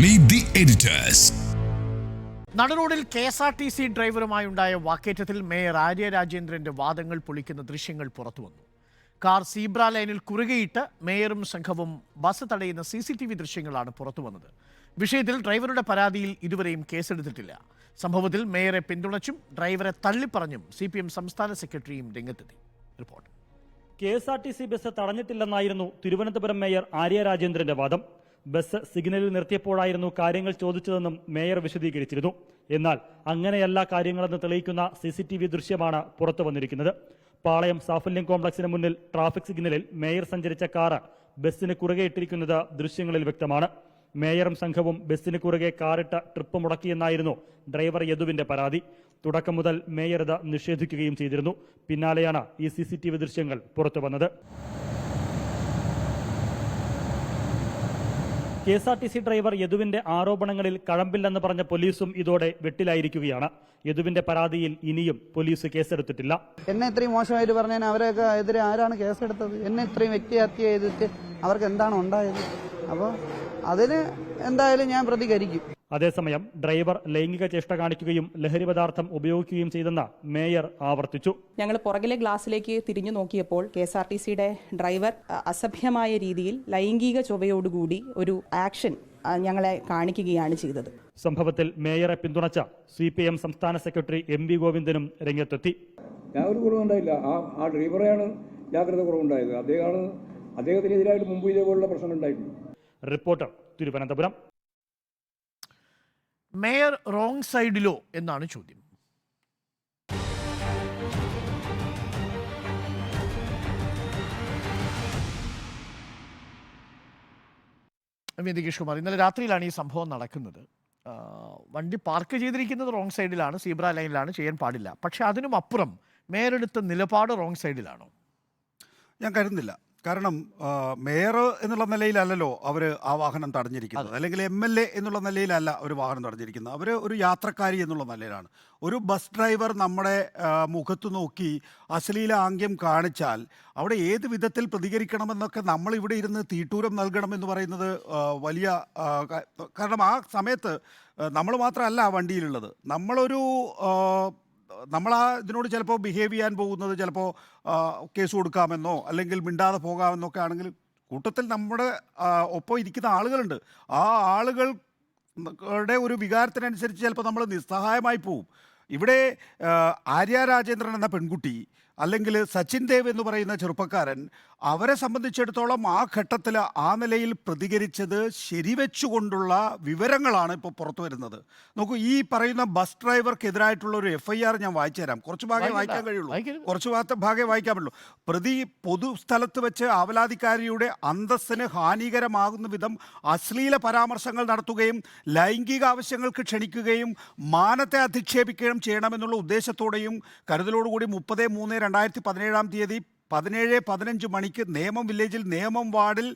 Meet the editors. നടറോഡിൽ KSRTC ഡ്രൈവറുമായുണ്ടായ വാക്കേറ്റത്തിൽ മേയർ ആര്യ രാജേന്ദ്രന്റെ വാദങ്ങൾ പൊളിക്കുന്ന ദൃശ്യങ്ങൾ പുറത്തുവന്നു. കാർ സീബ്ര ലൈനിൽ കുറുകെയിട്ട് മേയറും സംഘവും ബസ് തടയുന്ന CCTV ദൃശ്യങ്ങളാണ് പുറത്തുവന്നത്. വിഷയത്തിൽ ഡ്രൈവറുടെ പരാതിയിൽ ഇതുവരെയും കേസെടുത്തിട്ടില്ല. സംഭവത്തിൽ മേയറെ പിന്തുണച്ചും ഡ്രൈവറെ തള്ളിപ്പറഞ്ഞും CPM സംസ്ഥാന സെക്രട്ടറിയും രംഗത്തെത്തി. റിപ്പോർട്ട്. KSRTC ബസ് തടഞ്ഞിട്ടില്ലെന്നായിരുന്നു തിരുവനന്തപുരം മേയർ ആര്യ രാജേന്ദ്രന്റെ വാദം. ബസ് സിഗ്നലിൽ നിർത്തിയപ്പോഴായിരുന്നു കാര്യങ്ങൾ ചോദിച്ചതെന്നും മേയർ വിശദീകരിച്ചിരുന്നു. എന്നാൽ അങ്ങനെയല്ല കാര്യങ്ങളെന്ന് തെളിയിക്കുന്ന CCTV ദൃശ്യമാണ് പുറത്തു വന്നിരിക്കുന്നത്. പാളയം സാഫല്യം കോംപ്ലക്സിന് മുന്നിൽ ട്രാഫിക് സിഗ്നലിൽ മേയർ സഞ്ചരിച്ച കാറ് ബസ്സിന് കുറുകെ ഇട്ടിരിക്കുന്നത് ദൃശ്യങ്ങളിൽ വ്യക്തമാണ്. മേയറും സംഘവും ബസ്സിന് കുറുകെ കാറിട്ട് ട്രിപ്പ് മുടക്കിയെന്നായിരുന്നു ഡ്രൈവർ യദുവിന്റെ പരാതി. തുടക്കം മുതൽ മേയർ ഇത് നിഷേധിക്കുകയും ചെയ്തിരുന്നു. പിന്നാലെയാണ് ഈ CCTV ദൃശ്യങ്ങൾ പുറത്തു വന്നത്. KSRTC ഡ്രൈവർ യദുവിന്റെ ആരോപണങ്ങളിൽ കഴമ്പില്ലെന്ന് പറഞ്ഞ പോലീസും ഇതോടെ വെട്ടിലായിരിക്കുകയാണ്. യദുവിന്റെ പരാതിയിൽ ഇനിയും പോലീസ് കേസെടുത്തിട്ടില്ല. എന്നെ ഇത്രയും മോശമായിട്ട് പറഞ്ഞാൽ അവരൊക്കെ എതിരെ ആരാണ് കേസെടുത്തത്? എന്നെ ഇത്രയും വ്യക്തിഹത്യ ചെയ്തിട്ട് അവർക്ക് എന്താണ് ഉണ്ടായത്? അപ്പോൾ അതിന് എന്തായാലും ഞാൻ പ്രതികരിക്കും. അതേസമയം ഡ്രൈവർ ലൈംഗിക ചേഷ്ട കാണിക്കുകയും ലഹരി പദാർത്ഥം ഉപയോഗിക്കുകയും ചെയ്തെന്ന് മേയർ ആവർത്തിച്ചു. ഞങ്ങൾ പുറകിലെ ഗ്ലാസ്സിലേക്ക് തിരിഞ്ഞു നോക്കിയപ്പോൾ KSRTCയുടെ ഡ്രൈവർ അസഭ്യമായ രീതിയിൽ ലൈംഗിക ചൊവ്വയോടുകൂടി ഒരു ആക്ഷൻ ഞങ്ങളെ കാണിക്കുകയാണ് ചെയ്തത്. സംഭവത്തിൽ മേയറെ പിന്തുണച്ച CPM സംസ്ഥാന സെക്രട്ടറി MV ഗോവിന്ദനും രംഗത്തെത്തി. ഒരു കുറവുണ്ടായില്ല, ആ ഡ്രൈവറെയാണ് ജാഗ്രത കുറവുണ്ടായത്. അദ്ദേഹത്തിനെതിരായിട്ട് മുമ്പ് ഇതേപോലുള്ള പ്രശ്നം ഉണ്ടായിരുന്നു. റിപ്പോർട്ടർ, തിരുവനന്തപുരം. മേയർ റോങ് സൈഡിലോ എന്നാണ് ചോദ്യം. നിതീഷ് കുമാർ, ഇന്നലെ രാത്രിയിലാണ് ഈ സംഭവം നടക്കുന്നത്. വണ്ടി പാർക്ക് ചെയ്തിരിക്കുന്നത് റോങ് സൈഡിലാണ്, സീബ്ര ലൈനിലാണ്, ചെയ്യാൻ പാടില്ല. പക്ഷെ അതിനും അപ്പുറം മേയറെടുത്ത നിലപാട് റോങ് സൈഡിലാണോ? ഞാൻ കരുതുന്നില്ല. കാരണം മേയർ എന്നുള്ള നിലയിലല്ലല്ലോ അവർ ആ വാഹനം തടഞ്ഞിരിക്കുന്നത്, അല്ലെങ്കിൽ MLA എന്നുള്ള നിലയിലല്ല ഒരു വാഹനം തടഞ്ഞിരിക്കുന്നത്. അവർ ഒരു യാത്രക്കാരി എന്നുള്ള നിലയിലാണ്. ഒരു ബസ് ഡ്രൈവർ നമ്മുടെ മുഖത്ത് നോക്കി അശ്ലീല ആംഗ്യം കാണിച്ചാൽ അവിടെ ഏത് വിധത്തിൽ പ്രതികരിക്കണമെന്നൊക്കെ നമ്മളിവിടെ ഇരുന്ന് തീട്ടൂരം നൽകണമെന്ന് പറയുന്നത് വലിയ കാരണം ആ സമയത്ത് നമ്മൾ മാത്രമല്ല ആ വണ്ടിയിലുള്ളത്. ഇതിനോട് ചിലപ്പോൾ ബിഹേവ് ചെയ്യാൻ പോകുന്നത് ചിലപ്പോൾ കേസ് കൊടുക്കാമെന്നോ അല്ലെങ്കിൽ മിണ്ടാതെ പോകാമെന്നൊക്കെ ആണെങ്കിൽ കൂട്ടത്തിൽ നമ്മുടെ ഒപ്പം ഇരിക്കുന്ന ആളുകളുണ്ട്. ആ ആളുകളുടെ ഒരു വികാരത്തിനനുസരിച്ച് ചിലപ്പോൾ നമ്മൾ നിസ്സഹായമായി പോവും. ഇവിടെ ആര്യ രാജേന്ദ്രൻ എന്ന പെൺകുട്ടി അല്ലെങ്കിൽ സച്ചിൻ ദേവ് എന്ന് പറയുന്ന ചെറുപ്പക്കാരൻ, അവരെ സംബന്ധിച്ചിടത്തോളം ആ ഘട്ടത്തിൽ ആ നിലയിൽ പ്രതികരിച്ചത് ശരിവെച്ചുകൊണ്ടുള്ള വിവരങ്ങളാണ് ഇപ്പോൾ പുറത്തു വരുന്നത്. നോക്കൂ, ഈ പറയുന്ന ബസ് ഡ്രൈവർക്കെതിരായിട്ടുള്ള ഒരു FIR ഞാൻ വായിച്ചു തരാം. കുറച്ച് ഭാഗമേ വായിക്കാൻ കഴിയുള്ളൂ, കുറച്ച് ഭാഗമേ വായിക്കാൻ പറ്റുള്ളൂ. പ്രതി പൊതുസ്ഥലത്ത് വെച്ച് ആവലാതിക്കാരിയുടെ അന്തസ്സിന് ഹാനികരമാകുന്ന വിധം അശ്ലീല പരാമർശങ്ങൾ നടത്തുകയും ലൈംഗിക ആവശ്യങ്ങൾക്ക് ക്ഷണിക്കുകയും മാനത്തെ അധിക്ഷേപിക്കുകയും ചെയ്യണമെന്നുള്ള ഉദ്ദേശത്തോടെയും കരുതലോടുകൂടി 30/3/2017 17:15 മണിക്ക് നേമം വില്ലേജിൽ നേമം വാർഡിൽ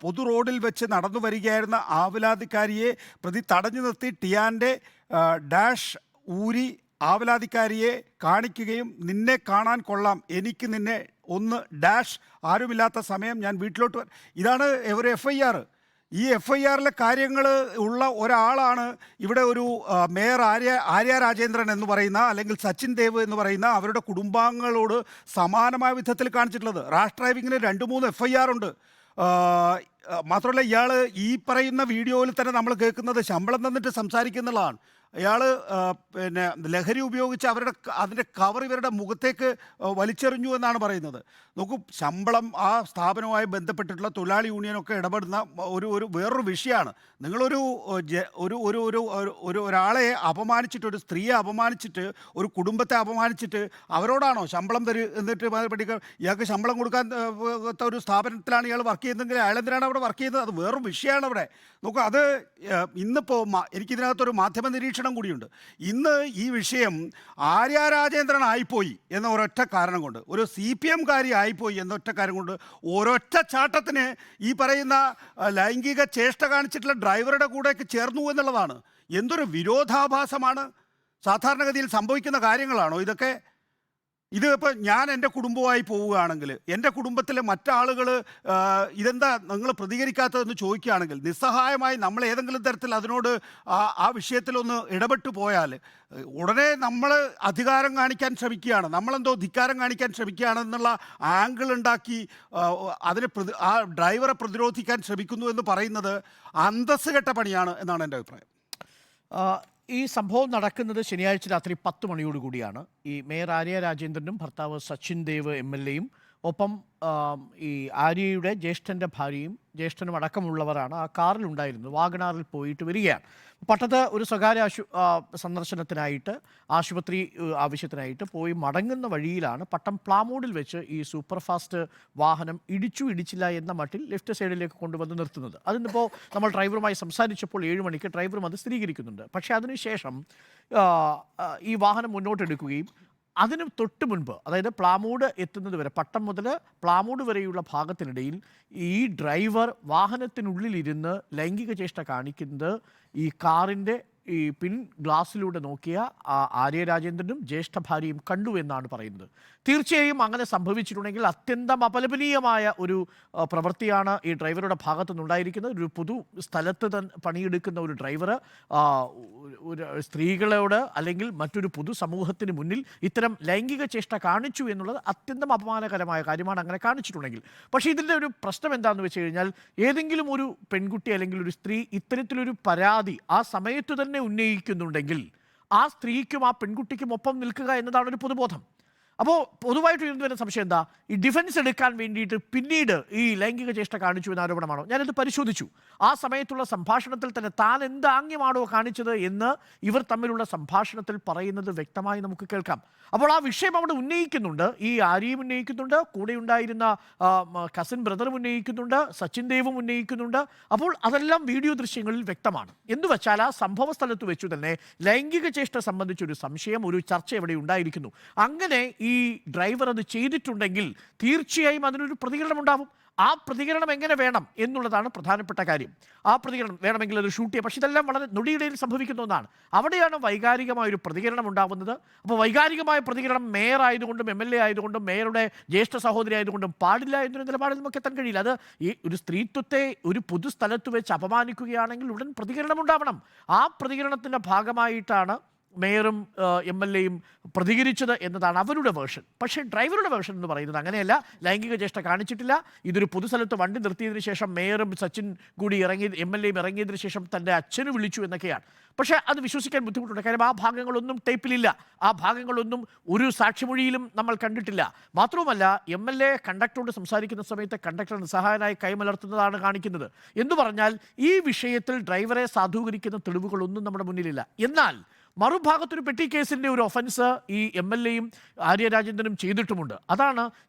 പൊതു റോഡിൽ വെച്ച് നടന്നു വരികയായിരുന്ന ആവലാതിക്കാരിയെ പ്രതി തടഞ്ഞു നിർത്തി ടിയാൻ്റെ ഡാഷ് ഊരി ആവലാതിക്കാരിയെ കാണിക്കുകയും നിന്നെ കാണാൻ കൊള്ളാം, എനിക്ക് നിന്നെ ഒന്ന് ഡാഷ് ആരുമില്ലാത്ത സമയം ഞാൻ വീട്ടിലോട്ട് ഇതാണ് ഒരു FIR. ഈ FIRലെ കാര്യങ്ങൾ ഉള്ള ഒരാളാണ് ഇവിടെ ഒരു മേയർ ആര്യ രാജേന്ദ്രൻ എന്ന് പറയുന്ന അല്ലെങ്കിൽ സച്ചിൻ ദേവ് എന്ന് പറയുന്ന അവരുടെ കുടുംബാംഗങ്ങളോട് സമാനമായ വിധത്തിൽ കാണിച്ചിട്ടുള്ളത്. റാഷ് ഡ്രൈവിങ്ങിന് 2-3 FIR ഉണ്ട്. മാത്രമല്ല ഇയാൾ ഈ പറയുന്ന വീഡിയോയിൽ തന്നെ നമ്മൾ കേൾക്കുന്നത് ശമ്പളം തന്നിട്ട് സംസാരിക്കുന്നുള്ളതാണ്. ഇയാൾ ലഹരി ഉപയോഗിച്ച് അതിൻ്റെ കവർ ഇവരുടെ മുഖത്തേക്ക് വലിച്ചെറിഞ്ഞു എന്നാണ് പറയുന്നത്. നോക്കൂ, ശമ്പളം ആ സ്ഥാപനവുമായി ബന്ധപ്പെട്ടിട്ടുള്ള തൊഴിലാളി യൂണിയനൊക്കെ ഇടപെടുന്ന ഒരു വേറൊരു വിഷയമാണ്. നിങ്ങളൊരു ഒരാളെ അപമാനിച്ചിട്ട്, ഒരു സ്ത്രീയെ അപമാനിച്ചിട്ട്, ഒരു കുടുംബത്തെ അപമാനിച്ചിട്ട് അവരോടാണോ ശമ്പളം എന്നിട്ട് ഇയാൾക്ക് ശമ്പളം കൊടുക്കാൻ ഒരു സ്ഥാപനത്തിലാണ് ഇയാൾ വർക്ക് ചെയ്യുന്നതെങ്കിൽ അയാൾ എന്തിനാണ് അവിടെ വർക്ക് ചെയ്യുന്നത്? അത് വേറൊരു വിഷയമാണ് അവിടെ. നോക്കൂ, അത് ഇന്നിപ്പോൾ എനിക്കിതിനകത്തൊരു മാധ്യമ നിരീക്ഷണം കൂടിയുണ്ട്. ഇന്ന് ഈ വിഷയം ആര്യ രാജേന്ദ്രൻ ആയിപ്പോയി എന്ന ഒരൊറ്റ കാരണം കൊണ്ട്, ഒരു CPM കാരി ആയിപ്പോയി എന്നൊറ്റ കാര്യം കൊണ്ട് ഒരൊറ്റ ചാട്ടത്തിന് ഈ പറയുന്ന ലൈംഗിക ചേഷ്ട കാണിച്ചിട്ടുള്ള ഡ്രൈവറുടെ കൂടെയൊക്കെ ചേർന്നു എന്നുള്ളതാണ്. എന്തൊരു വിരോധാഭാസമാണ്! സാധാരണഗതിയിൽ സംഭവിക്കുന്ന കാര്യങ്ങളാണോ ഇതൊക്കെ? ഇത് ഇപ്പോൾ ഞാൻ എൻ്റെ കുടുംബമായി പോവുകയാണെങ്കിൽ എൻ്റെ കുടുംബത്തിലെ മറ്റാളുകൾ ഇതെന്താ നിങ്ങൾ പ്രതികരിക്കാത്തതെന്ന് ചോദിക്കുകയാണെങ്കിൽ നിസ്സഹായമായി നമ്മൾ ഏതെങ്കിലും തരത്തിൽ അതിനോട് ആ വിഷയത്തിലൊന്ന് ഇടപെട്ട് പോയാൽ ഉടനെ നമ്മൾ അധികാരം കാണിക്കാൻ ശ്രമിക്കുകയാണ്, നമ്മളെന്തോ ധിക്കാരം കാണിക്കാൻ ശ്രമിക്കുകയാണെന്നുള്ള ആംഗിൾ ഉണ്ടാക്കി അതിനെ ആ ഡ്രൈവറെ പ്രതിരോധിക്കാൻ ശ്രമിക്കുന്നു എന്ന് പറയുന്നത് അന്തസ്സ് കെട്ട പണിയാണ് എന്നാണ് എൻ്റെ അഭിപ്രായം. ഈ സംഭവം നടക്കുന്നത് ശനിയാഴ്ച രാത്രി 10 മണിയോടുകൂടിയാണ്. ഈ മേയർ ആര്യ രാജേന്ദ്രനും ഭർത്താവ് സച്ചിൻ ദേവ് MLA-യും ഒപ്പം ഈ ആര്യയുടെ ജ്യേഷ്ഠൻ്റെ ഭാര്യയും ജ്യേഷ്ഠനും അടക്കമുള്ളവരാണ് ആ കാറിലുണ്ടായിരുന്നത്. വാഗണാറിൽ പോയിട്ട് വരികയാണ്. പട്ടത്ത് ഒരു സ്വകാര്യ സന്ദർശനത്തിനായിട്ട് ആശുപത്രി ആവശ്യത്തിനായിട്ട് പോയി മടങ്ങുന്ന വഴിയിലാണ് പട്ടം പ്ലാമൂഡിൽ വെച്ച് ഈ സൂപ്പർ ഫാസ്റ്റ് വാഹനം ഇടിച്ചില്ല എന്ന മട്ടിൽ ലെഫ്റ്റ് സൈഡിലേക്ക് കൊണ്ടുവന്ന് നിർത്തുന്നത്. അതിനിപ്പോൾ നമ്മൾ ഡ്രൈവറുമായി സംസാരിച്ചപ്പോൾ 7 മണിക്ക് ഡ്രൈവറും അത് സ്ഥിരീകരിക്കുന്നുണ്ട്. പക്ഷേ അതിനുശേഷം ഈ വാഹനം മുന്നോട്ടെടുക്കുകയും അതിന് തൊട്ട് മുൻപ്, അതായത് പ്ലാമൂട് എത്തുന്നത് വരെ, പട്ടം മുതൽ പ്ലാമൂട് വരെയുള്ള ഭാഗത്തിനിടയിൽ ഈ ഡ്രൈവർ വാഹനത്തിനുള്ളിലിരുന്ന് ലൈംഗിക ചേഷ്ട കാണിക്കുന്നത് ഈ കാറിൻ്റെ ഈ പിൻ ഗ്ലാസ്സിലൂടെ നോക്കിയ ആര്യ രാജേന്ദ്രനും ജ്യേഷ്ഠ ഭാര്യയും കണ്ടു എന്നാണ് പറയുന്നത്. തീർച്ചയായും അങ്ങനെ സംഭവിച്ചിട്ടുണ്ടെങ്കിൽ അത്യന്തം അപലപനീയമായ ഒരു പ്രവൃത്തിയാണ് ഈ ഡ്രൈവറുടെ ഭാഗത്തു നിന്നുണ്ടായിരിക്കുന്നത്. ഒരു പൊതു സ്ഥലത്ത് പണിയെടുക്കുന്ന ഒരു ഡ്രൈവർ ഒരു സ്ത്രീകളോട് അല്ലെങ്കിൽ മറ്റൊരു പൊതുസമൂഹത്തിന് മുന്നിൽ ഇത്തരം ലൈംഗിക ചേഷ്ട കാണിച്ചു എന്നുള്ളത് അത്യന്തം അപമാനകരമായ കാര്യമാണ് അങ്ങനെ കാണിച്ചിട്ടുണ്ടെങ്കിൽ. പക്ഷേ ഇതിൻ്റെ ഒരു പ്രശ്നം എന്താണെന്ന് വെച്ച് കഴിഞ്ഞാൽ ഏതെങ്കിലും ഒരു പെൺകുട്ടി അല്ലെങ്കിൽ ഒരു സ്ത്രീ ഇത്തരത്തിലൊരു പരാതി ആ സമയത്ത് തന്നെ ഉന്നയിക്കുന്നുണ്ടെങ്കിൽ ആ സ്ത്രീക്കും ആ പെൺകുട്ടിക്കും ഒപ്പം നിൽക്കുക എന്നതാണ് ഒരു പൊതുബോധം. അപ്പോൾ പൊതുവായിട്ട് ഉയർന്നു വരുന്ന സംശയം എന്താ, ഈ ഡിഫൻസ് എടുക്കാൻ വേണ്ടിയിട്ട് പിന്നീട് ഈ ലൈംഗിക ചേഷ്ട കാണിച്ചു എന്ന ആരോപണമാണോ? ഞാനത് പരിശോധിച്ചു. ആ സമയത്തുള്ള സംഭാഷണത്തിൽ തന്നെ താൻ എന്ത് ആംഗ്യമാണോ കാണിച്ചത് എന്ന് ഇവർ തമ്മിലുള്ള സംഭാഷണത്തിൽ പറയുന്നത് വ്യക്തമായി നമുക്ക് കേൾക്കാം. അപ്പോൾ ആ വിഷയം അവിടെ ഉന്നയിക്കുന്നുണ്ട്. ഈ ആര്യയും ഉന്നയിക്കുന്നുണ്ട്, കൂടെ ഉണ്ടായിരുന്ന കസിൻ ബ്രദറും ഉന്നയിക്കുന്നുണ്ട്, സച്ചിൻ ദേവും ഉന്നയിക്കുന്നുണ്ട്. അപ്പോൾ അതെല്ലാം വീഡിയോ ദൃശ്യങ്ങളിൽ വ്യക്തമാണ്. എന്ന് വെച്ചാൽ ആ സംഭവ സ്ഥലത്ത് വെച്ചു തന്നെ ലൈംഗിക ചേഷ്ട സംബന്ധിച്ചൊരു സംശയം, ഒരു ചർച്ച ഇവിടെ ഉണ്ടായിരിക്കുന്നു. അങ്ങനെ ഈ ഡ്രൈവർ അത് ചെയ്തിട്ടുണ്ടെങ്കിൽ തീർച്ചയായും അതിനൊരു പ്രതികരണം ഉണ്ടാവും. ആ പ്രതികരണം എങ്ങനെ വേണം എന്നുള്ളതാണ് പ്രധാനപ്പെട്ട കാര്യം. ആ പ്രതികരണം വേണമെങ്കിൽ അത് ഷൂട്ട് ചെയ്യാം. പക്ഷെ ഇതെല്ലാം വളരെ നൊടിയിടയിൽ സംഭവിക്കുന്ന ഒന്നാണ്. അവിടെയാണ് വൈകാരികമായൊരു പ്രതികരണം ഉണ്ടാകുന്നത്. അപ്പോൾ വൈകാരികമായ പ്രതികരണം മേയർ ആയതുകൊണ്ടും MLA ആയതുകൊണ്ടും മേയറുടെ ജ്യേഷ്ഠ സഹോദരി ആയതുകൊണ്ടും പാടില്ല എന്നൊരു നിലപാടിൽ നമുക്ക് എത്താൻ കഴിയില്ല. അത് ഈ ഒരു സ്ത്രീത്വത്തെ ഒരു പൊതുസ്ഥലത്ത് വെച്ച് അപമാനിക്കുകയാണെങ്കിൽ ഉടൻ പ്രതികരണം ഉണ്ടാവണം. ആ പ്രതികരണത്തിൻ്റെ ഭാഗമായിട്ടാണ് മേയറും MLA-യും പ്രതികരിച്ചത് എന്നതാണ് അവരുടെ വേർഷൻ. പക്ഷേ ഡ്രൈവറുടെ വേർഷൻ എന്ന് പറയുന്നത് അങ്ങനെയല്ല. ലൈംഗിക ചേഷ്ട കാണിച്ചിട്ടില്ല. ഇതൊരു പൊതുസ്ഥലത്ത് വണ്ടി നിർത്തിയതിന് ശേഷം മേയറും സച്ചിൻ കൂടി MLA-യും ഇറങ്ങിയതിന് ശേഷം തൻ്റെ അച്ഛന് വിളിച്ചു എന്നൊക്കെയാണ്. പക്ഷേ അത് വിശ്വസിക്കാൻ ബുദ്ധിമുട്ടുണ്ട്. കാര്യം ആ ഭാഗങ്ങളൊന്നും ടേപ്പിലില്ല. ആ ഭാഗങ്ങളൊന്നും ഒരു സാക്ഷിമൊഴിയിലും നമ്മൾ കണ്ടിട്ടില്ല. മാത്രവുമല്ല MLA കണ്ടക്ടറോട് സംസാരിക്കുന്ന സമയത്ത് കണ്ടക്ടർ നിസ്സഹായനായി കൈമലർത്തുന്നതാണ് കാണിക്കുന്നത്. എന്ന് പറഞ്ഞാൽ ഈ വിഷയത്തിൽ ഡ്രൈവറെ സാധൂകരിക്കുന്ന തെളിവുകളൊന്നും നമ്മുടെ മുന്നിലില്ല. എന്നാൽ മറുഭാഗത്തൊരു പെട്ടി കേസിൻ്റെ ഒരു ഒഫൻസ് ഈ MLA-യും ആര്യ രാജേന്ദ്രനും ചെയ്തിട്ടുമുണ്ട്. അതാണ്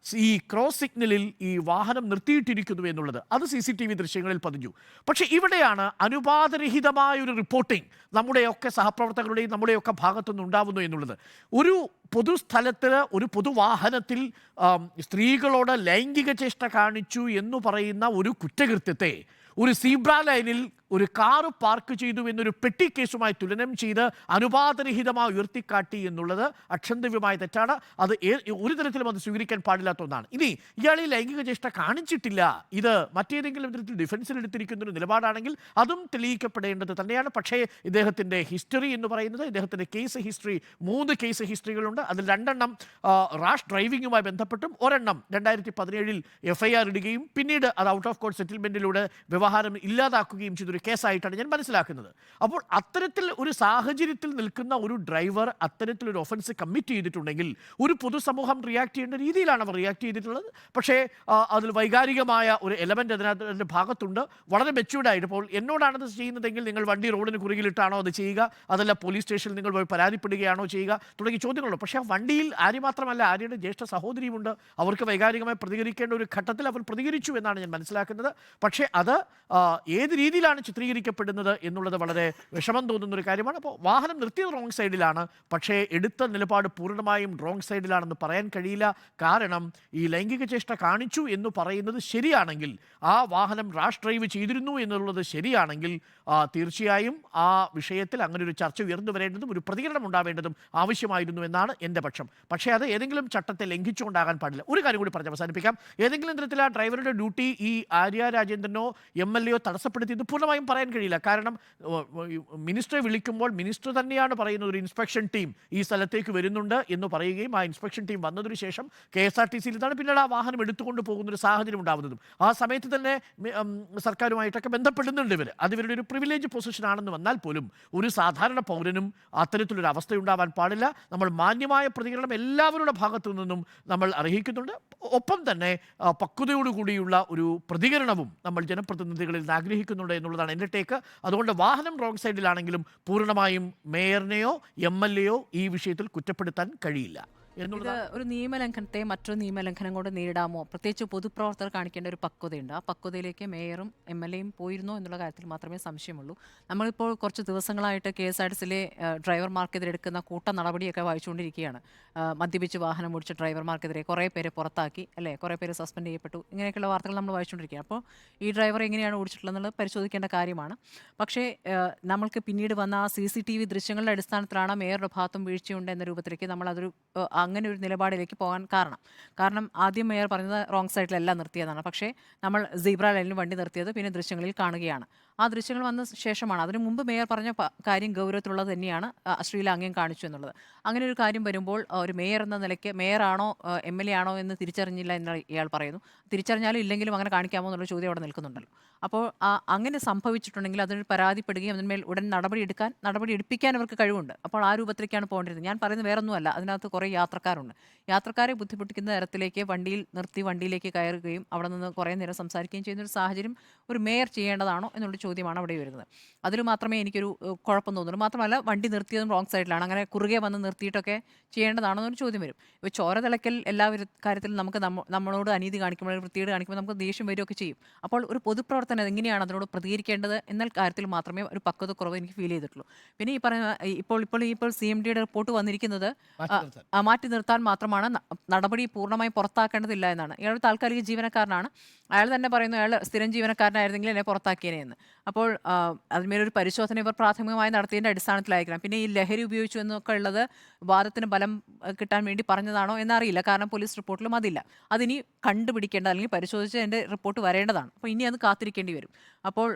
ഈ ക്രോസ് സിഗ്നലിൽ ഈ വാഹനം നിർത്തിയിട്ടിരിക്കുന്നു എന്നുള്ളത്. അത് CCTV ദൃശ്യങ്ങളിൽ പതിഞ്ഞു. പക്ഷേ ഇവിടെയാണ് അനുപാതരഹിതമായൊരു റിപ്പോർട്ടിംഗ് നമ്മുടെയൊക്കെ സഹപ്രവർത്തകരുടെയും നമ്മുടെയൊക്കെ ഭാഗത്തുനിന്ന് ഉണ്ടാവുന്നു എന്നുള്ളത്. ഒരു പൊതുസ്ഥലത്ത് ഒരു പൊതുവാഹനത്തിൽ സ്ത്രീകളോട് ലൈംഗിക ചേഷ്ട കാണിച്ചു എന്ന് പറയുന്ന ഒരു കുറ്റകൃത്യത്തെ ഒരു സീബ്ര ലൈനിൽ ഒരു കാറ് പാർക്ക് ചെയ്തു എന്നൊരു പെട്ടി കേസുമായി തുലനം ചെയ്ത് അനുപാതരഹിതമായി ഉയർത്തിക്കാട്ടി എന്നുള്ളത് അക്ഷന്തവ്യമായ തെറ്റാണ്. അത് ഒരു തരത്തിലും അത് സ്വീകരിക്കാൻ പാടില്ലാത്ത ഒന്നാണ്. ഇനി ഇയാൾ ഈ ലൈംഗിക ചേഷ്ട കാണിച്ചിട്ടില്ല, ഇത് മറ്റേതെങ്കിലും തരത്തിൽ ഡിഫൻസിൽ എടുത്തിരിക്കുന്ന ഒരു നിലപാടാണെങ്കിൽ അതും തെളിയിക്കപ്പെടേണ്ടത് തന്നെയാണ്. പക്ഷേ ഇദ്ദേഹത്തിൻ്റെ ഹിസ്റ്ററി എന്ന് പറയുന്നത്, ഇദ്ദേഹത്തിൻ്റെ കേസ് ഹിസ്റ്ററി 3 കേസ് ഹിസ്റ്ററികളുണ്ട്. അതിൽ 2 റാഷ് ഡ്രൈവിങ്ങുമായി ബന്ധപ്പെട്ടും 1 2017 FIR ഇടുകയും പിന്നീട് അത് ഔട്ട് ഓഫ് കോർട്ട് സെറ്റിൽമെൻറ്റിലൂടെ വ്യവഹാരം ഇല്ലാതാക്കുകയും ചെയ്തൊരു കേസായിട്ടാണ് ഞാൻ മനസ്സിലാക്കുന്നത്. അപ്പോൾ അത്തരത്തിൽ ഒരു സാഹചര്യത്തിൽ നിൽക്കുന്ന ഒരു ഡ്രൈവർ അത്തരത്തിലൊരു ഒഫൻസ് കമ്മിറ്റ് ചെയ്തിട്ടുണ്ടെങ്കിൽ ഒരു പൊതുസമൂഹം റിയാക്ട് ചെയ്യേണ്ട രീതിയിലാണ് അവർ റിയാക്ട് ചെയ്തിട്ടുള്ളത്. പക്ഷേ അതിൽ വൈകാരികമായ ഒരു എലമെൻ്റ് അതിൻ്റെ ഭാഗത്തുണ്ട്. വളരെ മെച്യൂർഡായിട്ട് ഇപ്പോൾ എന്നോടാണത് ചെയ്യുന്നതെങ്കിൽ നിങ്ങൾ വണ്ടി റോഡിന് കുറുകിലിട്ടാണോ അത് ചെയ്യുക, അതല്ല പോലീസ് സ്റ്റേഷനിൽ നിങ്ങൾ പോയി പരാതിപ്പെടുകയാണോ ചെയ്യുക തുടങ്ങിയ ചോദ്യങ്ങളുണ്ട്. പക്ഷേ ആ വണ്ടിയിൽ ആര്യ മാത്രമല്ല, ആര്യയുടെ ജ്യേഷ്ഠ സഹോദരിയുമുണ്ട്. അവർക്ക് വൈകാരികമായി പ്രതികരിക്കേണ്ട ഒരു ഘട്ടത്തിൽ അവർ പ്രതികരിച്ചു എന്നാണ് ഞാൻ മനസ്സിലാക്കുന്നത്. പക്ഷേ അത് ഏത് രീതിയിലാണ് ചിത്രീകരിക്കപ്പെടുന്നത് എന്നുള്ളത് വളരെ വിഷമം തോന്നുന്ന ഒരു കാര്യമാണ്. അപ്പോൾ വാഹനം നിർത്തിയത് റോങ് സൈഡിലാണ്, പക്ഷേ എടുത്ത നിലപാട് പൂർണ്ണമായും റോങ് സൈഡിലാണെന്ന് പറയാൻ കഴിയില്ല. കാരണം ഈ ലൈംഗിക ചേഷ്ട കാണിച്ചു എന്ന് പറയുന്നത് ശരിയാണെങ്കിൽ, ആ വാഹനം റാഷ് ഡ്രൈവ് ചെയ്തിരുന്നു എന്നുള്ളത് ശരിയാണെങ്കിൽ, തീർച്ചയായും ആ വിഷയത്തിൽ അങ്ങനെ ഒരു ചർച്ച ഉയർന്നു വരേണ്ടതും ഒരു പ്രതികരണം ഉണ്ടാവേണ്ടതും ആവശ്യമായിരുന്നു എന്നാണ് എൻ്റെ പക്ഷം. പക്ഷേ അത് ഏതെങ്കിലും ചട്ടത്തെ ലംഘിച്ചുകൊണ്ടാകാൻ പാടില്ല. ഒരു കാര്യം കൂടി പറഞ്ഞ് അവസാനിപ്പിക്കാം. ഏതെങ്കിലും തരത്തിൽ ആ ഡ്രൈവറുടെ ഡ്യൂട്ടി ഈ ആര്യ രാജേന്ദ്രനോ MLA തടസ്സപ്പെടുത്തിയത് പൂർണ്ണമായും പറയാൻ കഴിയില്ല. കാരണം മിനിസ്റ്ററെ വിളിക്കുമ്പോൾ മിനിസ്റ്റർ തന്നെയാണ് പറയുന്നത് ഒരു ഇൻസ്പെക്ഷൻ ടീം ഈ സ്ഥലത്തേക്ക് വരുന്നുണ്ട് എന്ന് പറയുകയും ആ ഇൻസ്പെക്ഷൻ ടീം വന്നതിന് ശേഷം KSRTCയിൽ നിന്നാണ് പിന്നീട് ആ വാഹനം എടുത്തുകൊണ്ട് പോകുന്നൊരു സാഹചര്യം ഉണ്ടാകുന്നതും. ആ സമയത്ത് തന്നെ സർക്കാരുമായിട്ടൊക്കെ ബന്ധപ്പെടുന്നുണ്ട് ഇവർ. അത് ഇവരുടെ ഒരു പ്രിവിലേജ് പൊസിഷൻ ആണെന്ന് വന്നാൽ പോലും ഒരു സാധാരണ പൗരനും അത്തരത്തിലൊരു അവസ്ഥയുണ്ടാവാൻ പാടില്ല. നമ്മൾ മാന്യമായ പ്രതികരണം എല്ലാവരുടെ ഭാഗത്തു നിന്നും നമ്മൾ അർഹിക്കുന്നുണ്ട്. ഒപ്പം തന്നെ പക്വതയോടുകൂടിയുള്ള ഒരു പ്രതികരണവും നമ്മൾ ജനപ്രതിനിധികളിൽ നിന്ന് ആഗ്രഹിക്കുന്നുണ്ട് എന്നുള്ളതാണ് എൻ്റെ ടേക്ക്. അതുകൊണ്ട് വാഹനം റോങ് സൈഡിലാണെങ്കിലും പൂർണ്ണമായും മേയറിനെയോ MLAയോ ഈ വിഷയത്തിൽ കുറ്റപ്പെടുത്താൻ കഴിയില്ല ഇത് ഒരു നിയമലംഘനത്തെ മറ്റൊരു നിയമലംഘനം കൊണ്ട് നേരിടാമോ? പ്രത്യേകിച്ച് പൊതുപ്രവർത്തകർ കാണിക്കേണ്ട ഒരു പക്വതയുണ്ട്. ആ പക്വതയിലേക്ക് മേയറും MLAയും പോയിരുന്നോ എന്നുള്ള കാര്യത്തിൽ മാത്രമേ സംശയമുള്ളൂ. നമ്മളിപ്പോൾ കുറച്ച് ദിവസങ്ങളായിട്ട് KSRTCയിലെ ഡ്രൈവർമാർക്കെതിരെ എടുക്കുന്ന കൂട്ട നടപടിയൊക്കെ വായിച്ചുകൊണ്ടിരിക്കുകയാണ്. മദ്യപിച്ച് വാഹനം ഓടിച്ച ഡ്രൈവർമാർക്കെതിരെ കുറേ പേരെ പുറത്താക്കി, അല്ലേ, കുറേ പേര് സസ്പെൻഡ് ചെയ്യപ്പെട്ടു, ഇങ്ങനെയൊക്കെയുള്ള വാർത്തകൾ നമ്മൾ വായിച്ചുകൊണ്ടിരിക്കുകയാണ്. അപ്പോൾ ഈ ഡ്രൈവർ എങ്ങനെയാണ് ഓടിച്ചിട്ടുള്ളതെന്നുള്ളത് പരിശോധിക്കേണ്ട കാര്യമാണ്. പക്ഷേ നമ്മൾക്ക് പിന്നീട് വന്ന ആ CCTV ദൃശ്യങ്ങളുടെ അടിസ്ഥാനത്തിലാണ് മേയറുടെ ഭാഗത്തും വീഴ്ചയുണ്ട് എന്ന രൂപത്തിലേക്ക് നമ്മളതൊരു അങ്ങനെ ഒരു നിലപാടിലേക്ക് പോകാൻ കാരണം ആദ്യം മേയർ പറഞ്ഞത് റോങ് സൈഡിലല്ല നിർത്തിയതാണ്. പക്ഷേ നമ്മൾ സീബ്ര ലൈനിൽ വണ്ടി നിർത്തിയത് പിന്നെ ദൃശ്യങ്ങളിൽ കാണുകയാണ്. ആ ദൃശ്യങ്ങൾ വന്ന ശേഷമാണ്. അതിനു മുമ്പ് മേയർ പറഞ്ഞ കാര്യം ഗൗരവത്തിലുള്ളത് തന്നെയാണ്, അശ്ലീലാംഗ്യം കാണിച്ചു എന്നുള്ളത്. അങ്ങനെ ഒരു കാര്യം വരുമ്പോൾ ഒരു മേയർ എന്ന നിലയ്ക്ക് മേയറാണോ MLA ആണോ എന്ന് തിരിച്ചറിഞ്ഞില്ല എന്ന് ഇയാൾ പറയുന്നു. തിരിച്ചറിഞ്ഞാലും ഇല്ലെങ്കിലും അങ്ങനെ കാണിക്കാമോ എന്നുള്ള ചോദ്യം അവിടെ നിൽക്കുന്നുണ്ടല്ലോ. അപ്പോൾ അങ്ങനെ സംഭവിച്ചിട്ടുണ്ടെങ്കിൽ അതിനൊരു പരാതിപ്പെടുകയും അതിന്മേൽ ഉടൻ നടപടി എടുപ്പിക്കാൻ അവർക്ക് കഴിവുണ്ട്. അപ്പോൾ ആ രൂപത്തിലേക്കാണ് പോകേണ്ടത്. ഞാൻ പറയുന്നത് വേറൊന്നുമല്ല, അതിനകത്ത് കുറേ യാത്രക്കാരുണ്ട്. യാത്രക്കാരെ ബുദ്ധിമുട്ടിക്കുന്ന തരത്തിലേക്ക് വണ്ടിയിലേക്ക് കയറുകയും അവിടെ നിന്ന് കുറേ നേരം സംസാരിക്കുകയും ചെയ്യുന്ന ഒരു സാഹചര്യം ഒരു മേയർ ചെയ്യേണ്ടതാണോ എന്നുള്ള ചോദ്യമാണ് അവിടെ വരുന്നത്. അതിൽ മാത്രമേ എനിക്കൊരു കുഴപ്പം തോന്നുള്ളൂ. മാത്രമല്ല വണ്ടി നിർത്തിയതും റോങ് സൈഡിലാണ്. അങ്ങനെ കുറുകെ വന്ന് നിർത്തിയിട്ടൊക്കെ ചെയ്യേണ്ടതാണോ എന്നൊരു ചോദ്യം വരും. ഇപ്പോൾ ചോര തിളക്കൽ എല്ലാ കാര്യത്തിലും നമുക്ക് നമ്മളോട് അനീതി കാണിക്കുമ്പോൾ, വൃത്തികേട് കാണിക്കുമ്പോൾ നമുക്ക് ദേഷ്യം വരികയൊക്കെ ചെയ്യും. അപ്പോൾ ഒരു പൊതുപ്രവർത്തനം എങ്ങനെയാണ് അതിനോട് പ്രതികരിക്കേണ്ടത് എന്ന കാര്യത്തിൽ മാത്രമേ ഒരു പക്വതക്കുറവ് എനിക്ക് ഫീൽ ചെയ്തിട്ടുള്ളൂ. പിന്നെ ഈ പറയുന്ന ഇപ്പോൾ CMDയുടെ റിപ്പോർട്ട് വന്നിരിക്കുന്നത് മാറ്റി നിർത്താൻ മാത്രമാണ്, നടപടി പൂർണ്ണമായും പുറത്താക്കേണ്ടതില്ല എന്നാണ്. ഇയാൾ താൽക്കാലിക ജീവനക്കാരനാണ്. അയാൾ തന്നെ പറയുന്നു അയാൾ സ്ഥിരം ജീവനക്കാരനായിരുന്നെങ്കിൽ എന്നെ പുറത്താക്കിയേനെ എന്ന്. അപ്പോൾ അതിന്മേലൊരു പരിശോധന ഇവർ പ്രാഥമികമായി നടത്തിയതിൻ്റെ അടിസ്ഥാനത്തിലായിരിക്കണം. പിന്നെ ഈ ലഹരി ഉപയോഗിച്ചു എന്നൊക്കെ ഉള്ളത് വാദത്തിന് ബലം കിട്ടാൻ വേണ്ടി പറഞ്ഞതാണോ എന്നറിയില്ല. കാരണം പോലീസ് റിപ്പോർട്ടിലും അതില്ല. അതിനി കണ്ടുപിടിക്കേണ്ട അല്ലെങ്കിൽ പരിശോധിച്ച് എൻ്റെ റിപ്പോർട്ട് വരേണ്ടതാണ്. അപ്പോൾ ഇനി അത് കാത്തിരിക്കേണ്ടി വരും. അപ്പോൾ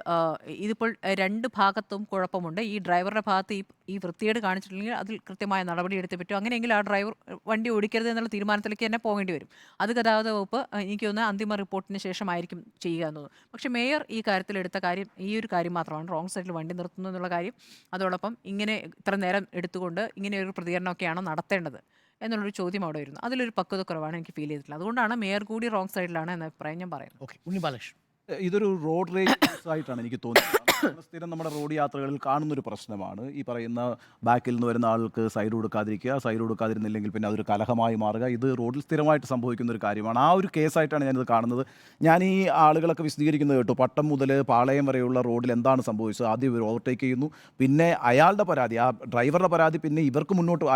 ഇതിപ്പോൾ രണ്ട് ഭാഗത്തും കുഴപ്പമുണ്ട്. ഈ ഡ്രൈവറുടെ ഭാഗത്ത് ഈ വൃത്തികേട് കാണിച്ചിട്ടുണ്ടെങ്കിൽ അതിൽ കൃത്യമായ നടപടി എടുത്തേ പറ്റും. അങ്ങനെയെങ്കിൽ ആ ഡ്രൈവർ വണ്ടി ഓടിക്കരുത് എന്നുള്ള തീരുമാനത്തിലേക്ക് തന്നെ പോകേണ്ടി വരും. അത് ഗതാഗത വകുപ്പ് എനിക്ക് തോന്നുന്നു അന്തിമ റിപ്പോർട്ടിന് ശേഷമായിരിക്കും ചെയ്യുക എന്നത്. പക്ഷേ മേയർ ഈ കാര്യത്തിൽ എടുത്ത കാര്യം ഈ ഒരു കാര്യം മാത്രമാണ്, റോങ് സൈഡിൽ വണ്ടി നിർത്തുന്നു എന്നുള്ള കാര്യം. അതോടൊപ്പം ഇങ്ങനെ ഇത്ര നേരം എടുത്തുകൊണ്ട് ഇങ്ങനെ ഒരു പ്രതികരണമൊക്കെയാണോ നടത്തേണ്ടത് എന്നുള്ളൊരു ചോദ്യം അവിടെ വരുന്നു. അതിലൊരു പക്വതക്കുറവാണ് എനിക്ക് ഫീൽ ചെയ്തിട്ടുള്ളത്. അതുകൊണ്ടാണ് മേയർ കൂടി റോങ് സൈഡിലാണ് എന്ന അഭിപ്രായം ഞാൻ പറയുന്നത്. ഓക്കെ, ഉണ്ണി ബാലകൃഷ്ണൻ. ഇതൊരു റോഡ് റേജ് ആയിട്ടാണ് എനിക്ക് തോന്നുന്നത്. സ്ഥിരം നമ്മുടെ റോഡ് യാത്രകളിൽ കാണുന്നൊരു പ്രശ്നമാണ് ഈ പറയുന്ന ബാക്കിൽ നിന്ന് വരുന്ന ആൾക്ക് സൈഡ് കൊടുക്കാതിരുന്നില്ലെങ്കിൽ പിന്നെ അതൊരു കലഹമായി മാറുക. ഇത് റോഡിൽ സ്ഥിരമായിട്ട് സംഭവിക്കുന്ന ഒരു കാര്യമാണ്. ആ ഒരു കേസായിട്ടാണ് ഞാനിത് കാണുന്നത്. ഞാൻ ഈ ആളുകളൊക്കെ വിശദീകരിക്കുന്നത് കേട്ടു. പട്ടം മുതൽ പാളയം വരെയുള്ള റോഡിൽ എന്താണ് സംഭവിച്ചത്. ആദ്യം ഇവർ ഓവർടേക്ക് ചെയ്യുന്നു, പിന്നെ അയാളുടെ പരാതി, ആ ഡ്രൈവറുടെ പരാതി, പിന്നെ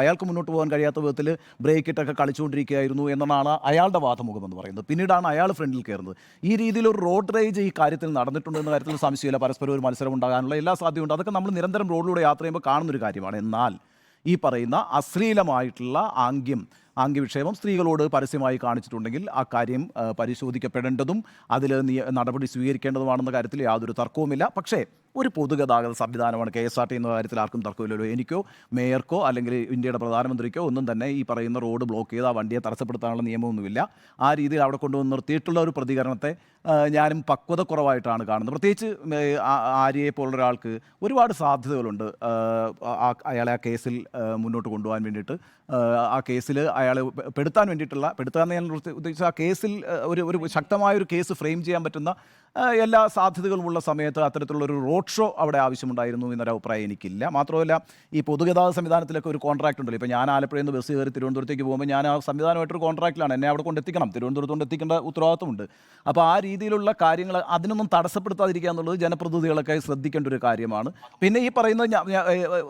അയാൾക്ക് മുന്നോട്ട് പോകാൻ കഴിയാത്ത വിധത്തിൽ ബ്രേക്ക് ഇട്ടൊക്കെ കളിച്ചുകൊണ്ടിരിക്കുകയായിരുന്നു എന്നാണ് അയാളുടെ വാദമുഖം എന്ന് പറയുന്നത്. പിന്നീടാണ് അയാൾ ഫ്രണ്ടിൽ കയറുന്നത്. ഈ രീതിയിൽ ഒരു റോഡ് റേജ് ഈ കാര്യത്തിൽ നടന്നിട്ടുണ്ടെന്ന കാര്യത്തിൽ സംശയമില്ല. പരസ്പരം ഒരു മത്സരം ഉണ്ടാകാനുള്ള എല്ലാ സാധ്യതയുണ്ട്. അതൊക്കെ നമ്മൾ നിരന്തരം റോഡിലൂടെ യാത്ര ചെയ്യുമ്പോൾ കാണുന്നൊരു കാര്യമാണ്. എന്നാൽ ഈ പറയുന്ന അശ്ലീലമായിട്ടുള്ള ആംഗ്യവിക്ഷേപം സ്ത്രീകളോട് പരസ്യമായി കാണിച്ചിട്ടുണ്ടെങ്കിൽ ആ കാര്യം പരിശോധിക്കപ്പെടേണ്ടതും അതിൽ നടപടി സ്വീകരിക്കേണ്ടതുമാണെന്ന കാര്യത്തിൽ യാതൊരു തർക്കവുമില്ല. പക്ഷേ ഒരു പൊതുഗതാഗത സംവിധാനമാണ് KSRT എന്ന കാര്യത്തിൽ ആർക്കും തർക്കമില്ലല്ലോ. എനിക്കോ മേയർക്കോ അല്ലെങ്കിൽ ഇന്ത്യയുടെ പ്രധാനമന്ത്രിക്കോ ഒന്നും തന്നെ ഈ പറയുന്ന റോഡ് ബ്ലോക്ക് ചെയ്ത് ആ വണ്ടിയെ തടസ്സപ്പെടുത്താനുള്ള നിയമമൊന്നുമില്ല. ആ രീതിയിൽ അവിടെ കൊണ്ടുവന്ന് നിർത്തിയിട്ടുള്ള ഒരു പ്രതികരണത്തെ ഞാനും പക്വതക്കുറവായിട്ടാണ് കാണുന്നത്. പ്രത്യേകിച്ച് ആര്യയെ പോലുള്ള ഒരാൾക്ക് ഒരുപാട് സാധ്യതകളുണ്ട് അയാളെ ആ കേസിൽ മുന്നോട്ട് കൊണ്ടുപോകാൻ വേണ്ടിയിട്ട്. ആ കേസിൽ അയാളെ പെടുത്താൻ വേണ്ടിയിട്ടുള്ള പെടുത്താൻ ഞാൻ ഉദ്ദേശിച്ച ആ കേസിൽ ഒരു ശക്തമായൊരു കേസ് ഫ്രെയിം ചെയ്യാൻ പറ്റുന്ന എല്ലാ സാധ്യതകളുമുള്ള സമയത്ത് അത്തരത്തിലുള്ളൊരു റോഡ് ഷോ അവിടെ ആവശ്യമുണ്ടായിരുന്നു എന്നൊരു അഭിപ്രായം എനിക്കില്ല. മാത്രമല്ല ഈ പൊതുഗതാഗത സംവിധാനത്തിലൊക്കെ ഒരു കോൺട്രാക്ട് ഉണ്ടല്ലോ. ഇപ്പോൾ ഞാൻ ആലപ്പുഴയിൽ നിന്ന് ബസ് കയറി തിരുവനന്തപുരത്തേക്ക് പോകുമ്പോൾ ഞാൻ ആ സംവിധാനമായിട്ടൊരു കോൺട്രാക്റ്റിലാണ്, എന്നെ അവിടെ കൊണ്ടെത്തിക്കണം, തിരുവനന്തപുരത്ത് കൊണ്ടെത്തിക്കേണ്ട ഉത്തരവാദിത്തമുണ്ട്. അപ്പോൾ ആ രീതിയിലുള്ള കാര്യങ്ങൾ അതിനൊന്നും തടസ്സപ്പെടുത്താതിരിക്കുക എന്നുള്ളത് ജനപ്രതിനിധികളൊക്കെ ശ്രദ്ധിക്കേണ്ട ഒരു കാര്യമാണ്. പിന്നെ ഈ പറയുന്നത്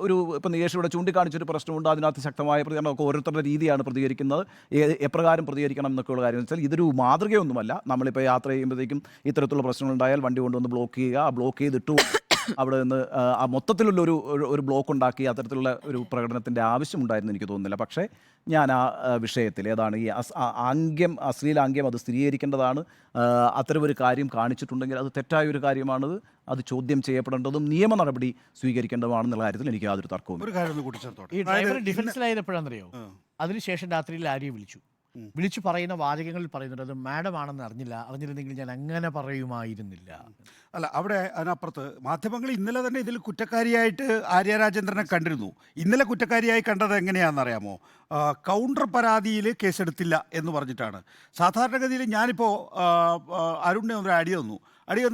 ഒരു ഇപ്പം നികേഷ് ഇവിടെ ചൂണ്ടിക്കാണിച്ചൊരു പ്രശ്നമുണ്ട്, അതിനകത്ത് ശക്തമായ പ്രതികരണമൊക്കെ ഓരോരുത്തരുടെ രീതിയാണ് പ്രതികരിക്കുന്നത്, എപ്രകാരം പ്രതികരിക്കണം എന്നൊക്കെയുള്ള കാര്യം വെച്ചാൽ ഇതൊരു മാതൃകയൊന്നുമല്ല. നമ്മളിപ്പോൾ യാത്ര ചെയ്യുമ്പോഴത്തേക്കും ഇത്തരത്തിലുള്ള പ്രശ്നങ്ങളുണ്ടായാൽ വണ്ടി കൊണ്ടുവന്ന് ബ്ലോക്ക് ചെയ്യുക, ആ ബ്ലോക്ക് ചെയ്തിട്ടു അവിടെ നിന്ന് ആ മൊത്തത്തിലുള്ള ഒരു ബ്ലോക്ക് ഉണ്ടാക്കി അത്തരത്തിലുള്ള ഒരു പ്രകടനത്തിൻ്റെ ആവശ്യമുണ്ടായിരുന്നു എനിക്ക് തോന്നുന്നില്ല. പക്ഷേ ഞാൻ ആ വിഷയത്തിൽ ഏതാണ് ഈ അശ്ലീലാംഗ്യം അത് സ്ഥിരീകരിക്കേണ്ടതാണ്. അത്തരമൊരു കാര്യം കാണിച്ചിട്ടുണ്ടെങ്കിൽ അത് തെറ്റായ ഒരു കാര്യമാണത്, അത് ചോദ്യം ചെയ്യപ്പെടേണ്ടതും നിയമ നടപടി സ്വീകരിക്കേണ്ടതുമാണെന്നുള്ള കാര്യത്തിൽ എനിക്ക് യാതൊരു തർക്കവും. ഒരു കാര്യം കൂടി ചേർത്തോട്ടെ. ഈ ഡ്രൈവർ ഡിഫൻസിലായപ്പോഴാണെന്നറിയോ, അതിനുശേഷം രാത്രിയിൽ ആര്യെ വിളിച്ചു പറയുന്ന വാചകങ്ങളിൽ പറയുന്നത് അത് മാഡം ആണെന്ന് അറിഞ്ഞിരുന്നെങ്കിൽ ഞാൻ അങ്ങനെ പറയുമായിരുന്നില്ല. അല്ല, അവിടെ അതിനപ്പുറത്ത് മാധ്യമങ്ങൾ ഇന്നലെ തന്നെ ഇതിൽ കുറ്റക്കാരിയായിട്ട് ആര്യ രാജേന്ദ്രനെ കണ്ടിരുന്നു. ഇന്നലെ കുറ്റക്കാരിയായി കണ്ടത് എങ്ങനെയാണെന്നറിയാമോ? കൗണ്ടർ പരാതിയിൽ കേസെടുത്തില്ല എന്ന് പറഞ്ഞിട്ടാണ്. സാധാരണഗതിയിൽ ഞാനിപ്പോൾ അരുണിന് ഒരു അടി വന്നു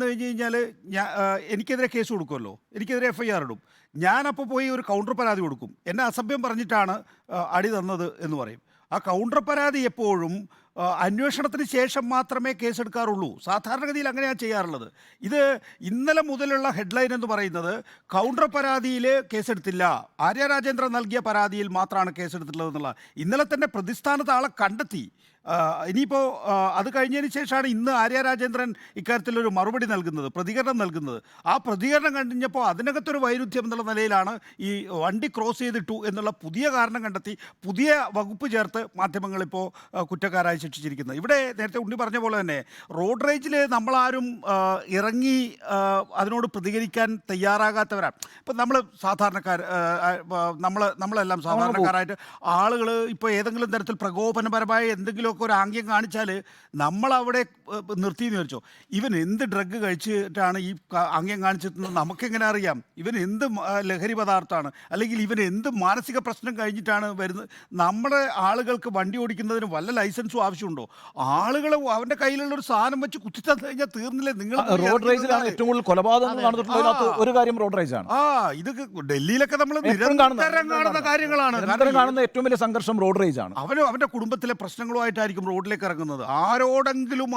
കഴിഞ്ഞ് കഴിഞ്ഞാൽ എനിക്കെതിരെ കേസ് കൊടുക്കുമല്ലോ, എനിക്കെതിരെ FIR ഇടും. ഞാനപ്പോൾ പോയി ഒരു കൗണ്ടർ പരാതി കൊടുക്കും. എന്നെ അസഭ്യം പറഞ്ഞിട്ടാണ് അടി തന്നത് എന്ന് പറയും. ആ കൗണ്ടർ പരാതി എപ്പോഴും അന്വേഷണത്തിന് ശേഷം മാത്രമേ കേസെടുക്കാറുള്ളൂ. സാധാരണഗതിയിൽ അങ്ങനെയാണ് ചെയ്യാറുള്ളത്. ഇത് ഇന്നലെ മുതലുള്ള ഹെഡ്ലൈൻ എന്ന് പറയുന്നത് കൗണ്ടർ പരാതിയിൽ കേസെടുത്തില്ല, ആര്യ രാജേന്ദ്രൻ നൽകിയ പരാതിയിൽ മാത്രമാണ് കേസെടുത്തിട്ടുള്ളത് എന്നുള്ള. ഇന്നലെ തന്നെ പ്രതിസ്ഥാനത്ത് ആളെ കണ്ടെത്തി. ഇനിയിപ്പോൾ അത് കഴിഞ്ഞതിന് ശേഷമാണ് ഇന്ന് ആര്യ രാജേന്ദ്രൻ ഇക്കാര്യത്തിലൊരു മറുപടി നൽകുന്നത്, പ്രതികരണം നൽകുന്നത്. ആ പ്രതികരണം കഴിഞ്ഞപ്പോൾ അതിനകത്തൊരു വൈരുദ്ധ്യം എന്നുള്ള നിലയിലാണ് ഈ വണ്ടി ക്രോസ് ചെയ്തിട്ടു എന്നുള്ള പുതിയ കാരണം കണ്ടെത്തി പുതിയ വകുപ്പ് ചേർത്ത് മാധ്യമങ്ങളിപ്പോൾ കുറ്റക്കാരായി ശിക്ഷിച്ചിരിക്കുന്നത്. ഇവിടെ നേരത്തെ ഉണ്ണി പറഞ്ഞ പോലെ തന്നെ റോഡ് റേജിൽ നമ്മളാരും ഇറങ്ങി അതിനോട് പ്രതികരിക്കാൻ തയ്യാറാകാത്തവരാണ്. ഇപ്പം നമ്മൾ സാധാരണക്കാർ, നമ്മളെല്ലാം സാധാരണക്കാരായിട്ട് ആളുകൾ ഇപ്പോൾ ഏതെങ്കിലും തരത്തിൽ പ്രകോപനപരമായ എന്തെങ്കിലും ഒരു ആംഗ്യം കാണിച്ചാൽ നമ്മളവിടെ നിർത്തിയെന്ന് വിചാരിച്ചോ, ഇവൻ എന്ത് ഡ്രഗ് കഴിച്ചിട്ടാണ് ഈ ആംഗ്യം കാണിച്ചിട്ടുണ്ടെന്ന് നമുക്കെങ്ങനെ അറിയാം? ഇവൻ എന്ത് ലഹരി പദാർത്ഥമാണ്, അല്ലെങ്കിൽ ഇവൻ എന്ത് മാനസിക പ്രശ്നം കഴിഞ്ഞിട്ടാണ് വരുന്നത്? നമ്മുടെ ആളുകൾക്ക് വണ്ടി ഓടിക്കുന്നതിന് വല്ല ലൈസൻസും ആവശ്യമുണ്ടോ? ആളുകൾ അവൻ്റെ കയ്യിലുള്ള ഒരു സാധനം വെച്ച് കുത്തിത്തന്നു കഴിഞ്ഞാൽ തീർന്നില്ലേ? നിങ്ങൾ റോഡ് റേജിലാണ് ഏറ്റവും കൂടുതൽ കൊലപാതകം നടന്നിട്ടുള്ളത്. ഒരു കാര്യം റോഡ് റേജാണ്. ഇത് ഡൽഹിയിലൊക്കെ നമ്മൾ നിരന്തരം കാണുന്ന കാര്യങ്ങളാണ്. കാണുന്ന ഏറ്റവും വലിയ സംഘർഷം റോഡ് റേജാണ്. അവൻ്റെ കുടുംബത്തിലെ പ്രശ്നങ്ങളുമായിട്ടായിരിക്കും റോഡിലേക്ക് ഇറങ്ങുന്നത്. ആരോടെങ്കിലും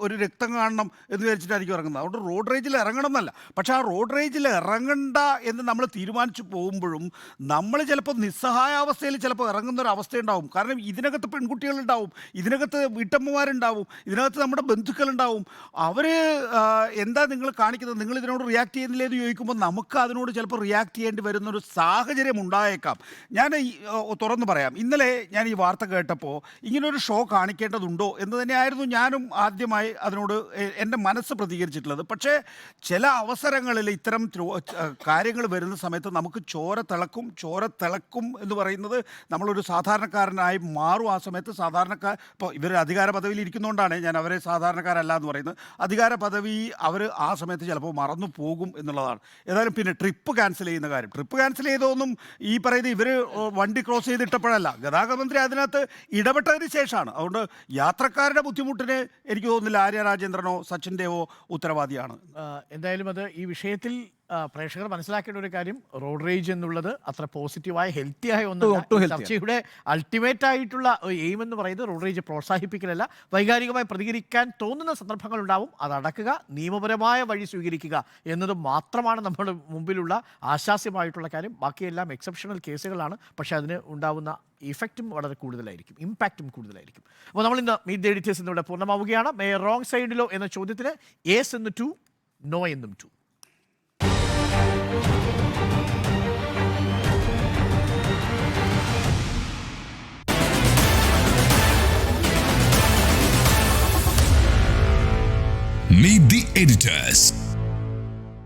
ഒരു രക്തം കാണണം എന്ന് വിചാരിച്ചിട്ടായിരിക്കും ഇറങ്ങുന്നത്. അതുകൊണ്ട് റോഡ് റേജിൽ ഇറങ്ങണം എന്നല്ല, പക്ഷേ ആ റോഡ് റേജിൽ ഇറങ്ങണ്ട എന്ന് നമ്മൾ തീരുമാനിച്ചു പോകുമ്പോഴും നമ്മൾ ചിലപ്പോൾ നിസ്സഹായാവസ്ഥയിൽ ചിലപ്പോൾ ഇറങ്ങുന്ന ഒരു അവസ്ഥയുണ്ടാവും. കാരണം ഇതിനകത്ത് പെൺകുട്ടികളുണ്ടാവും, ഇതിനകത്ത് വീട്ടമ്മമാരുണ്ടാവും, ഇതിനകത്ത് നമ്മുടെ ബന്ധുക്കളുണ്ടാവും. അവർ എന്താ നിങ്ങൾ കാണിക്കുന്നത്, നിങ്ങൾ ഇതിനോട് റിയാക്ട് ചെയ്യുന്നില്ലേ എന്ന് ചോദിക്കുമ്പോൾ നമുക്ക് അതിനോട് ചിലപ്പോൾ റിയാക്ട് ചെയ്യേണ്ടി വരുന്നൊരു സാഹചര്യം ഉണ്ടായേക്കാം. ഞാൻ തുറന്നു പറയാം, ഇന്നലെ ഞാൻ ഈ വാർത്ത കേട്ടപ്പോൾ ഇങ്ങനൊരു ഷോ കാണിക്കേണ്ടതുണ്ടോ എന്ന് തന്നെയായിരുന്നു ഞാനും ആദ്യമായി അതിനോട് എൻ്റെ മനസ്സ് പ്രതികരിച്ചിട്ടുള്ളത്. പക്ഷേ ചില അവസരങ്ങളിൽ ഇത്തരം കാര്യങ്ങൾ വരുന്ന സമയത്ത് നമുക്ക് ചോര തിളക്കും എന്ന് പറയുന്നത് നമ്മളൊരു സാധാരണക്കാരനായി മാറും. ആ സമയത്ത് സാധാരണക്കാർ, ഇപ്പോൾ ഇവർ അധികാര പദവിയിൽ ഇരിക്കുന്നതുകൊണ്ടാണ് ഞാൻ അവരെ സാധാരണക്കാരല്ല എന്ന് പറയുന്നത്. അധികാര പദവി അവർ ആ സമയത്ത് ചിലപ്പോൾ മറന്നു പോകും എന്നുള്ളതാണ്. ഏതായാലും പിന്നെ ട്രിപ്പ് ക്യാൻസൽ ചെയ്യുന്ന കാര്യം, ട്രിപ്പ് ക്യാൻസൽ ചെയ്തതൊന്നും ഈ പറയുന്നത് ഇവർ വണ്ടി ക്രോസ് ചെയ്തിട്ടപ്പോഴല്ല, ഗതാഗത മന്ത്രി അതിനകത്ത് ഇടപെട്ടതിന് ശേഷമാണ്. അതുകൊണ്ട് യാത്രക്കാരുടെ ബുദ്ധിമുട്ടിന് എനിക്ക് തോന്നുന്നില്ല ആര്യ രാജേന്ദ്രനോ സച്ചിൻ ദേവോ ഉത്തരവാദിയാണ്. എന്തായാലും അത് ഈ വിഷയത്തിൽ പ്രേക്ഷകർ മനസ്സിലാക്കേണ്ട ഒരു കാര്യം, റോഡ് റേജ് എന്നുള്ളത് അത്ര പോസിറ്റീവായ ഹെൽത്തിയായ ഒന്നും ചർച്ചയുടെ അൾട്ടിമേറ്റ് ആയിട്ടുള്ള എയിം എന്ന് പറയുന്നത് റോഡ് റേജ് പ്രോത്സാഹിപ്പിക്കലല്ല. വൈകാരികമായി പ്രതികരിക്കാൻ തോന്നുന്ന സന്ദർഭങ്ങൾ ഉണ്ടാവും, അത് അടക്കുക, നിയമപരമായ വഴി സ്വീകരിക്കുക എന്നത് മാത്രമാണ് നമ്മുടെ മുമ്പിലുള്ള ആശാസ്യമായിട്ടുള്ള കാര്യം. ബാക്കിയെല്ലാം എക്സെപ്ഷണൽ കേസുകളാണ്, പക്ഷേ അതിന് ഉണ്ടാവുന്ന ഇഫക്റ്റും വളരെ കൂടുതലായിരിക്കും, ഇമ്പാക്റ്റും കൂടുതലായിരിക്കും. അപ്പോൾ നമ്മൾ ഇന്ന് മീറ്റ് ദി എഡിറ്റേഴ്സ് എന്നിവിടെ പൂർണ്ണമാവുകയാണ്. റോങ് സൈഡിലോ എന്ന ചോദ്യത്തിന് യെസ് എന്ന് 2, നോ എന്നും 2. Meet the editors.